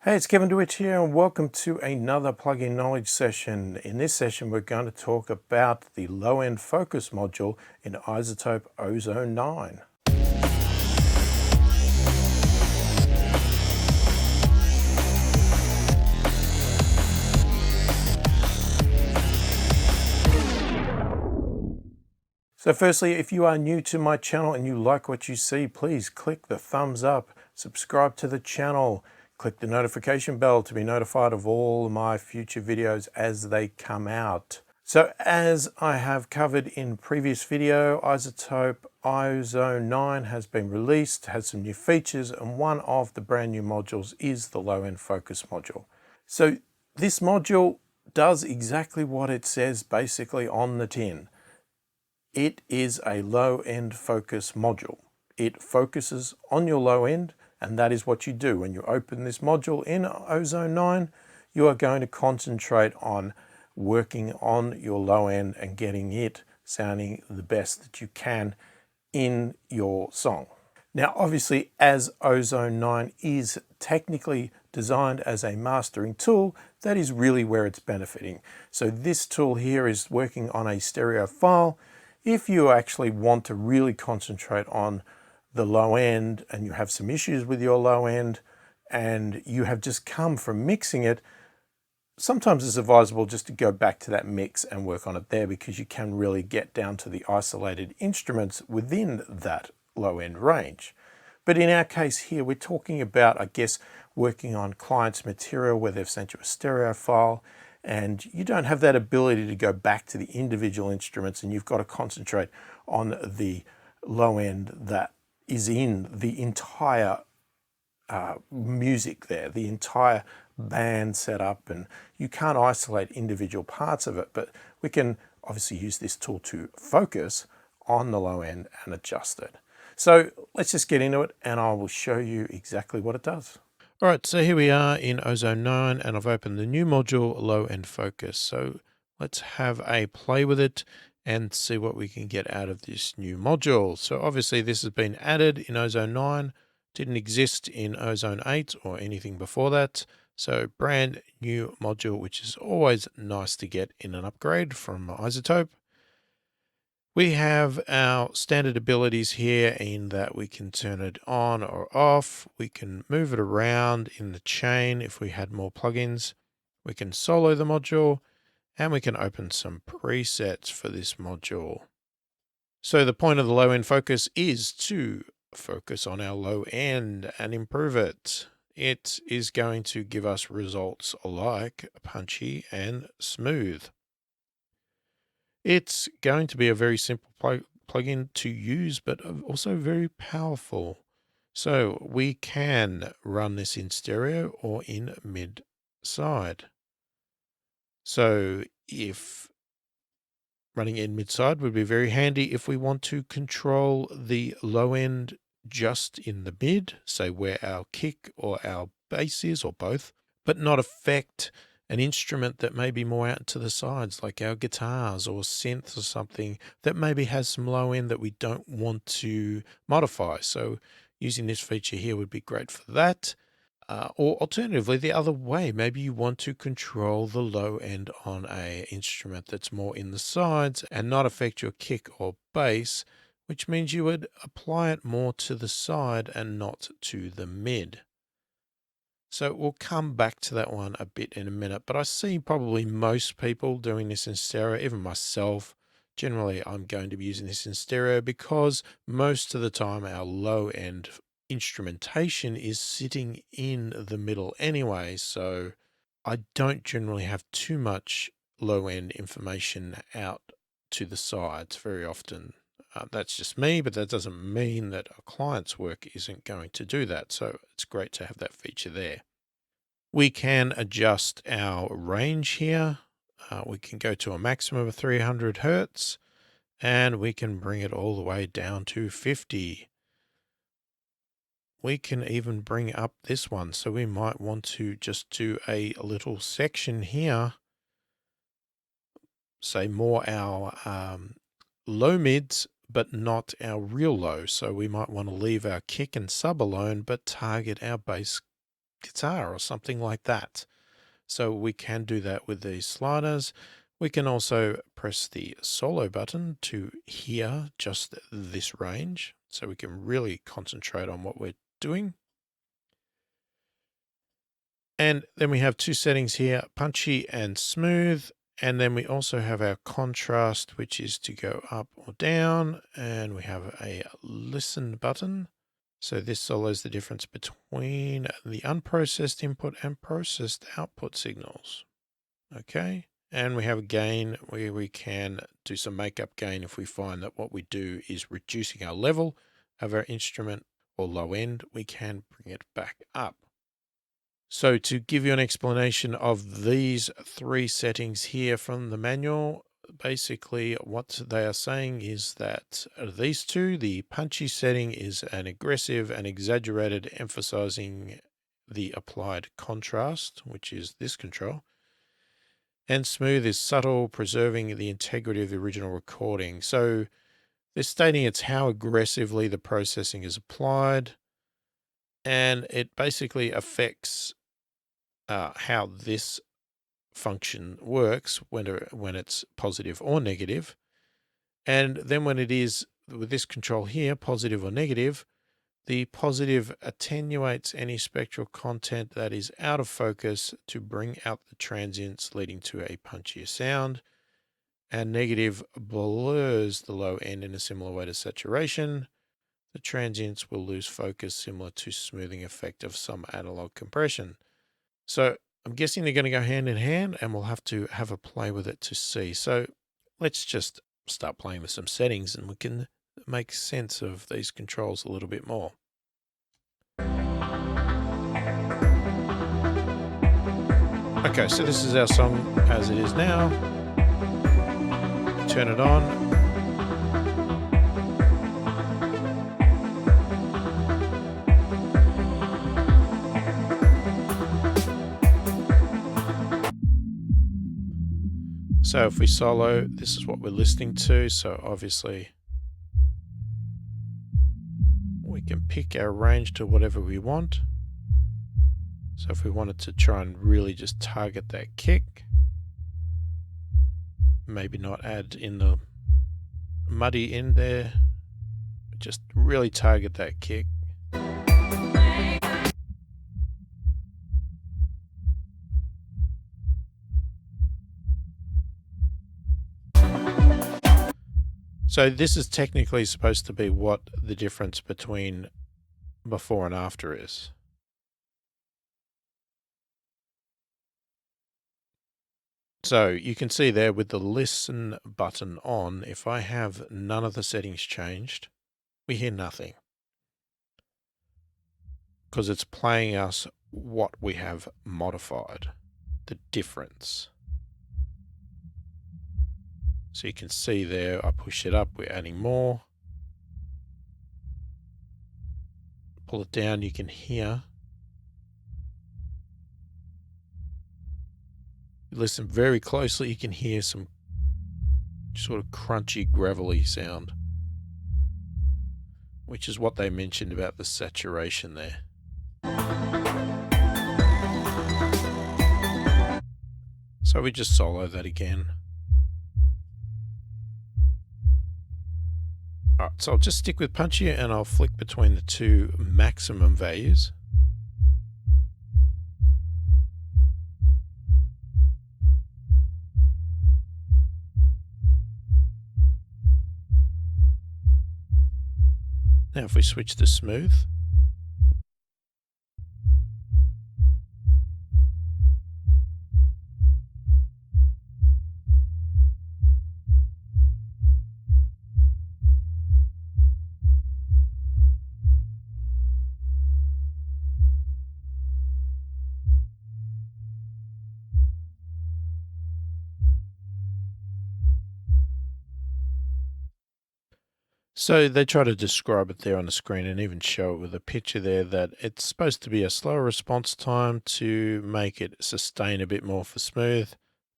Hey, it's Kevin DeWitt here and welcome to another plugin knowledge session. In this session, we're going to talk about the low-end focus module in iZotope Ozone 9. So firstly, if you are new to my channel and you like what you see, please click the thumbs up, subscribe to the channel, click the notification bell to be notified of all my future videos as they come out. So as I have covered in previous video, iZotope Ozone 9 has been released, has some new features, and one of the brand new modules is the low-end focus module. So this module does exactly what it says basically on the tin. It is a low-end focus module. It focuses on your low end, and that is what you do. When you open this module in Ozone 9, you are going to concentrate on working on your low end and getting it sounding the best that you can in your song. Now, obviously, as Ozone 9 is technically designed as a mastering tool, that is really where it's benefiting. So this tool here is working on a stereo file. If you actually want to really concentrate on the low end and you have some issues with your low end and you have just come from mixing it, sometimes it's advisable just to go back to that mix and work on it there, because you can really get down to the isolated instruments within that low end range. But in our case here, we're talking about, I guess, working on clients' material where they've sent you a stereo file, and you don't have that ability to go back to the individual instruments, and you've got to concentrate on the low end that is in the entire music there, the entire band setup, and you can't isolate individual parts of it, but we can obviously use this tool to focus on the low end and adjust it. So let's just get into it and I will show you exactly what it does. All right, so here we are in Ozone 9 and I've opened the new module, Low End Focus. So let's have a play with it and see what we can get out of this new module. So obviously this has been added in Ozone 9, didn't exist in Ozone 8 or anything before that. So brand new module, which is always nice to get in an upgrade from iZotope. We have our standard abilities here in that we can turn it on or off. We can move it around in the chain if we had more plugins. We can solo the module and we can open some presets for this module. So the point of the low end focus is to focus on our low end and improve it. It is going to give us results like punchy and smooth. It's going to be a very simple plugin to use, but also very powerful. So we can run this in stereo or in mid side. So if running in mid side would be very handy if we want to control the low end just in the mid, say where our kick or our bass is, or both, but not affect an instrument that may be more out to the sides, like our guitars or synths or something that maybe has some low end that we don't want to modify. So using this feature here would be great for that. Or alternatively, the other way, maybe you want to control the low end on a instrument that's more in the sides and not affect your kick or bass, which means you would apply it more to the side and not to the mid. So we'll come back to that one a bit in a minute, but I see probably most people doing this in stereo, even myself. Generally, I'm going to be using this in stereo because most of the time our low end instrumentation is sitting in the middle anyway. So I don't generally have too much low end information out to the sides very often. That's just me, but that doesn't mean that a client's work isn't going to do that. So it's great to have that feature there. We can adjust our range here. We can go to a maximum of 300 Hertz and we can bring it all the way down to 50. We can even bring up this one. So we might want to just do a little section here, say more our low mids, but not our real low. So we might want to leave our kick and sub alone, but target our bass guitar or something like that. So we can do that with these sliders. We can also press the solo button to hear just this range. So we can really concentrate on what we're doing. And then we have two settings here, punchy and smooth. And then we also have our contrast, which is to go up or down. And we have a listen button. So this solos the difference between the unprocessed input and processed output signals. Okay. And we have a gain where we can do some makeup gain if we find that what we do is reducing our level of our instrument or low end, we can bring it back up. So to give you an explanation of these three settings here from the manual, basically what they are saying is that these two, the punchy setting is an aggressive and exaggerated, emphasizing the applied contrast, which is this control. And smooth is subtle, preserving the integrity of the original recording. So they're stating it's how aggressively the processing is applied, and it basically affects how this function works when it's positive or negative. And then when it is with this control here, positive or negative, the positive attenuates any spectral content that is out of focus to bring out the transients, leading to a punchier sound. And negative blurs the low end in a similar way to saturation. The transients will lose focus, similar to smoothing effect of some analog compression. So I'm guessing they're going to go hand in hand, and we'll have to have a play with it to see. So let's just start playing with some settings and we can make sense of these controls a little bit more. Okay, so this is our song as it is now. Turn it on. So if we solo, this is what we're listening to. So obviously we can pick our range to whatever we want. So if we wanted to try and really just target that kick, maybe not add in the muddy in there, but just really target that kick. So this is technically supposed to be what the difference between before and after is. So you can see there with the listen button on, if I have none of the settings changed, we hear nothing, because it's playing us what we have modified, the difference. So you can see there, I push it up, we're adding more. Pull it down, you can hear. Listen very closely, you can hear some sort of crunchy, gravelly sound, which is what they mentioned about the saturation there. So we just solo that again. Alright, so I'll just stick with punchy and I'll flick between the two maximum values. Now if we switch to smooth, so they try to describe it there on the screen and even show it with a picture there, that it's supposed to be a slower response time to make it sustain a bit more for smooth.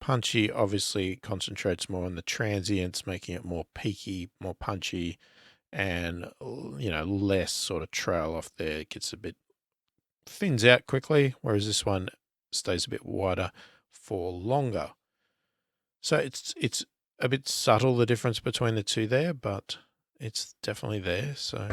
Punchy obviously concentrates more on the transients, making it more peaky, more punchy, and less sort of trail off there. It gets a bit thins out quickly, whereas this one stays a bit wider for longer. So it's a bit subtle, the difference between the two there, but it's definitely there. So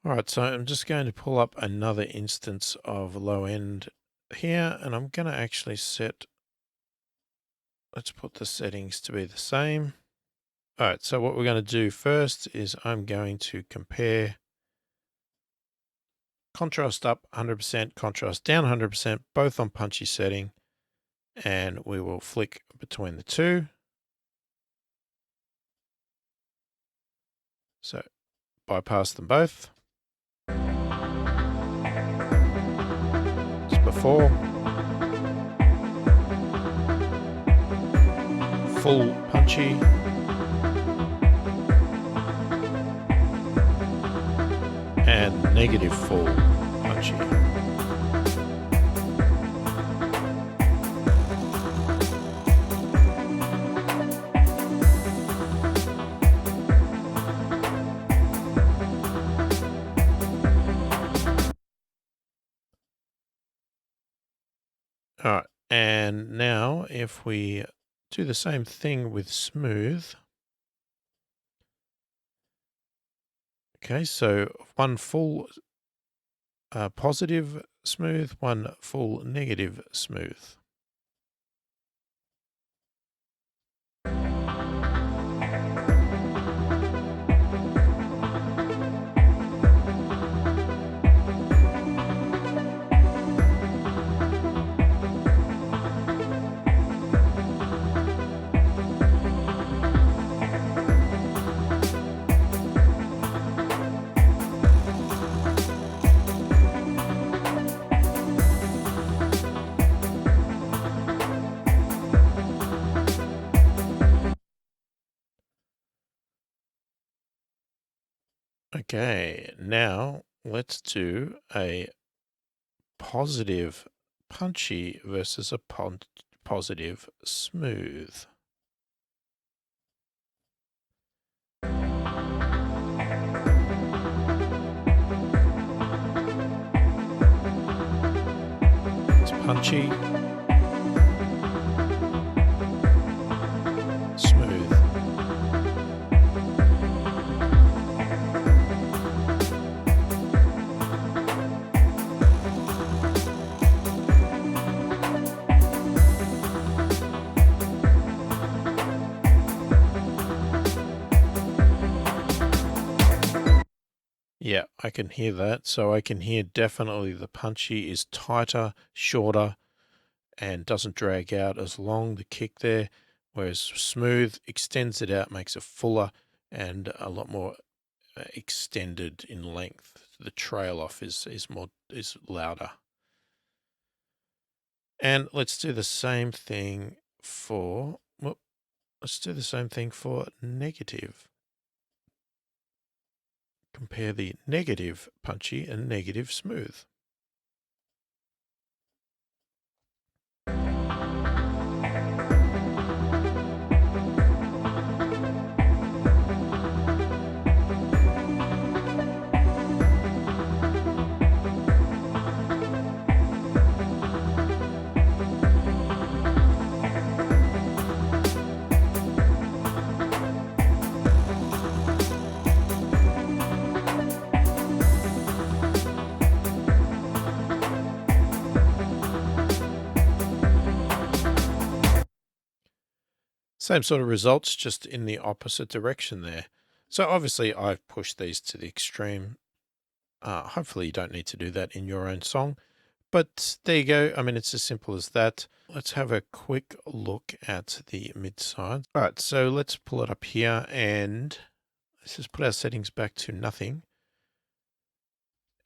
all right, so I'm just going to pull up another instance of low end here, and I'm going to actually set, let's put the settings to be the same. All right, so what we're going to do first is I'm going to compare contrast up 100%, contrast down 100%, both on punchy setting, and we will flick between the two. So bypass them both. Just before. Full punchy. And negative full punchy. All right, and now if we do the same thing with smooth. Okay, so one full positive smooth, one full negative smooth. Okay, now let's do a positive punchy versus a positive smooth. It's punchy, smooth. Yeah, I can hear that. So I can hear definitely the punchy is tighter, shorter, and doesn't drag out as long, the kick there, whereas smooth extends it out, makes it fuller and a lot more extended in length. The trail off is louder. And let's do the same thing for, well, let's do the same thing for negative. Compare the negative punchy and negative smooth. Same sort of results, just in the opposite direction there. So obviously I've pushed these to the extreme. Hopefully you don't need to do that in your own song. But there you go. I mean, it's as simple as that. Let's have a quick look at the mid side. All right, so let's pull it up here and let's just put our settings back to nothing.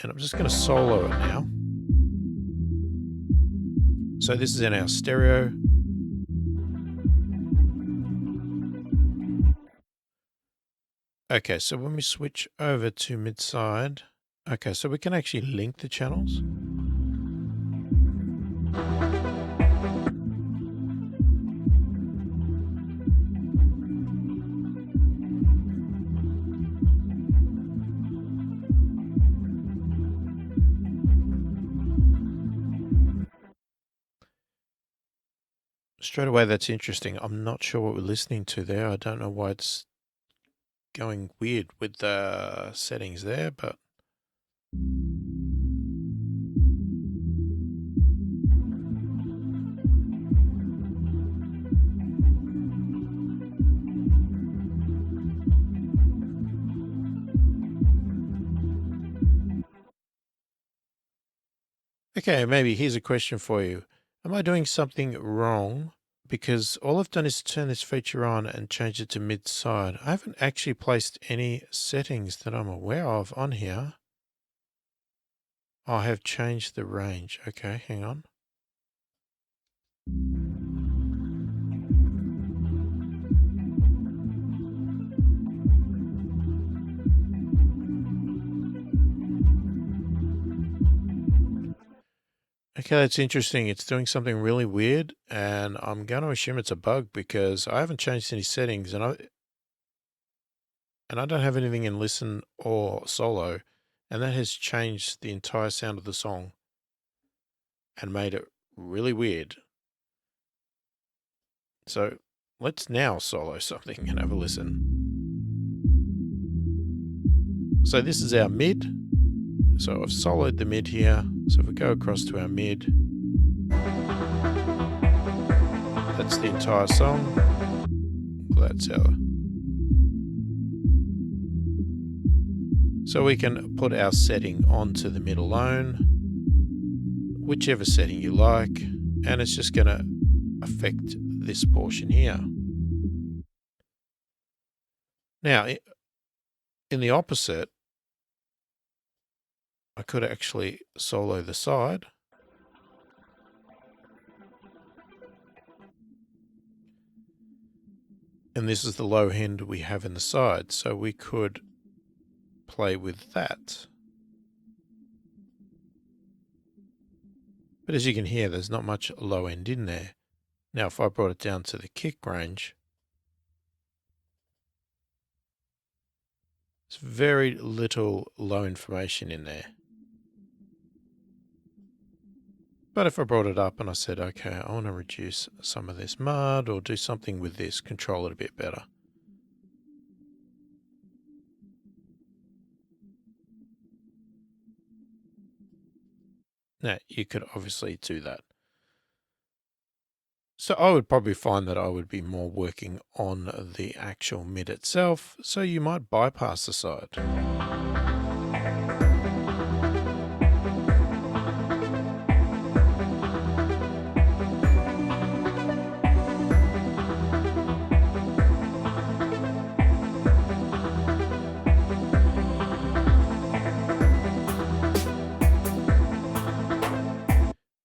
And I'm just going to solo it now. So this is in our stereo. Okay, so when we switch over to mid-side, okay, so we can actually link the channels. Straight away, that's interesting. I'm not sure what we're listening to there. I don't know why it's going weird with the settings there, but okay, maybe here's a question for you. Am I doing something wrong? Because all I've done is turn this feature on and change it to mid-side. I haven't actually placed any settings that I'm aware of on here. I have changed the range. Okay, hang on. Okay, that's interesting. It's doing something really weird, and I'm going to assume it's a bug because I haven't changed any settings, and I don't have anything in listen or solo, and that has changed the entire sound of the song and made it really weird. So let's now solo something and have a listen. So this is our mid. So I've soloed the mid here. So if we go across to our mid, that's the entire song. That's our. So we can put our setting onto the mid alone, whichever setting you like, and it's just going to affect this portion here. Now, in the opposite, I could actually solo the side. And this is the low end we have in the side, so we could play with that. But as you can hear, there's not much low end in there. Now, if I brought it down to the kick range, there's very little low information in there. But if I brought it up and I said, okay, I want to reduce some of this mud or do something with this, control it a bit better. Now, you could obviously do that. So I would probably find that I would be more working on the actual mid itself, so you might bypass the side.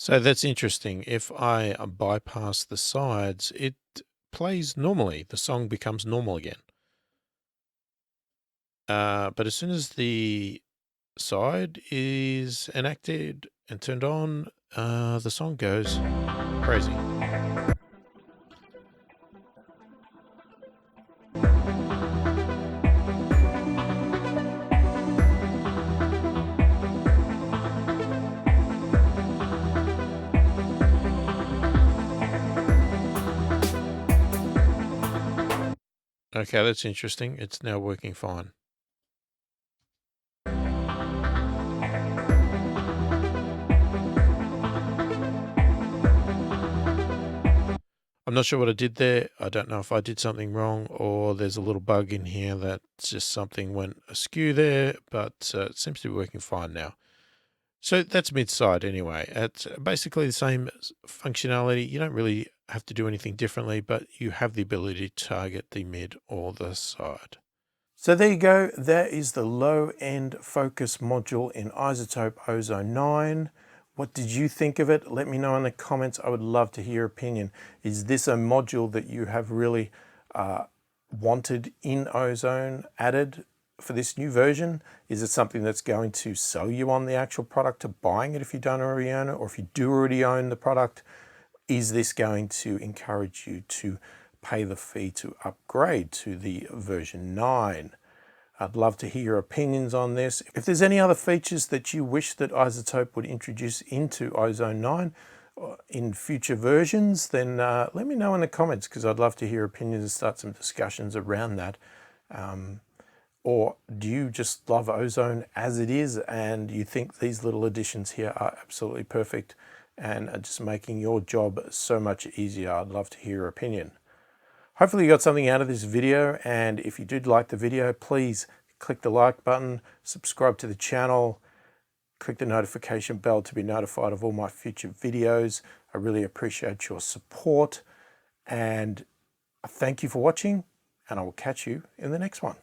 So that's interesting. If I bypass the sides, it plays normally. The song becomes normal again. But as soon as the side is enacted and turned on, the song goes crazy. Okay, that's interesting. It's now working fine. I'm not sure what I did there. I don't know if I did something wrong or there's a little bug in here that just something went askew there, but it seems to be working fine now. So that's mid-side anyway. It's basically the same functionality. You don't really have to do anything differently, but you have the ability to target the mid or the side. So there you go. That is the low-end focus module in iZotope Ozone 9. What did you think of it? Let me know in the comments. I would love to hear your opinion. Is this a module that you have really wanted in Ozone added for this new version? Is it something that's going to sell you on the actual product to buying it if you don't already own it? Or if you do already own the product, is this going to encourage you to pay the fee to upgrade to the version 9? I'd love to hear your opinions on this. If there's any other features that you wish that iZotope would introduce into Ozone 9 in future versions, then let me know in the comments, because I'd love to hear opinions and start some discussions around that. Or do you just love Ozone as it is and you think these little additions here are absolutely perfect and are just making your job so much easier? I'd love to hear your opinion. Hopefully you got something out of this video, and if you did like the video, please click the like button, subscribe to the channel, click the notification bell to be notified of all my future videos. I really appreciate your support, and thank you for watching, and I will catch you in the next one.